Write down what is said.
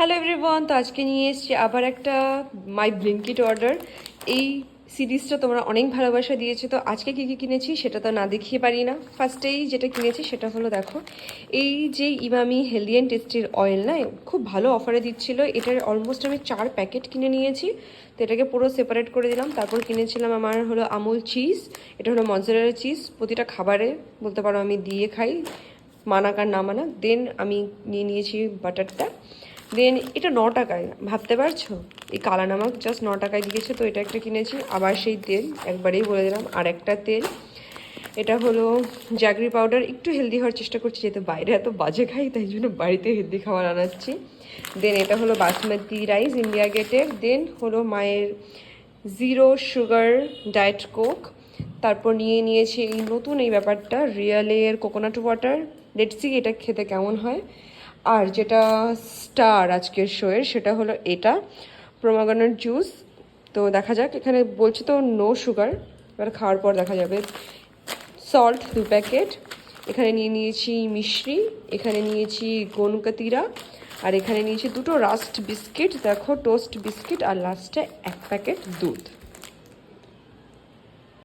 Hello everyone, তো আজকে নিয়ে এসেছি আবার একটা মাই ব্লিঙ্কিট অর্ডার। এই সিরিজটা তোমরা অনেক ভালোবাসা দিয়েছো, তো আজকে কী কী কিনেছি সেটা তো না দেখিয়ে পারি না। ফার্স্টেই যেটা কিনেছি সেটা হলো, দেখো এই যে ইমামি হেলদি অ্যান্ড টেস্টির অয়েল না, খুব ভালো অফারে দিচ্ছিলো। এটার অলমোস্ট আমি 4 প্যাকেট কিনে নিয়েছি, তো এটাকে পুরো সেপারেট করে দিলাম। তারপর কিনেছিলাম আমার হলো আমুল চিজ, এটা হলো মজেরালা চিজ। প্রতিটা খাবারে বলতে পারো আমি দিয়ে খাই, মানা কার না মানা। দেন আমি নিয়ে নিয়েছি বাটারটা। দেন এটা 9 টাকায়, ভাবতে পারছো? এই কালা নামক জাস্ট 9 টাকায় দিয়েছে, তো এটা একটা কিনেছি। আবার সেই তেল, একবারেই বলে দিলাম, আর একটা তেল। এটা হলো জ্যাগরি পাউডার, একটু হেলদি হওয়ার চেষ্টা করছি, যেহেতু বাইরে এত বাজে খাই তাই জন্য বাড়িতে হেলদি খাবার আনাচ্ছি। দেন এটা হলো বাসমতি রাইস ইন্ডিয়া গেটের। দেন হলো মায়ের জিরো সুগার ডায়েট কোক। তারপর নিয়ে নিয়েছি এই নতুন এই ব্যাপারটা, রিয়ালের কোকোনাট ওয়াটার। লেটস সি এটা খেতে কেমন হয়। আর যেটা স্টার আজকের শোয়ের সেটা হলো এটা, পোমোগ্রানেট জুস। তো দেখা যাক, এখানে বলছি তো নো সুগার, এবার খাওয়ার পর দেখা যাবে। Salt 2 packet. এখানে নিয়ে নিয়েছি মিশ্রি, এখানে নিয়েছি গোনকাতিরা, আর এখানে নিয়েছি 2টো রাস্ট বিস্কিট, দেখো টোস্ট বিস্কিট, আর লাস্টে 1 প্যাকেট দুধ।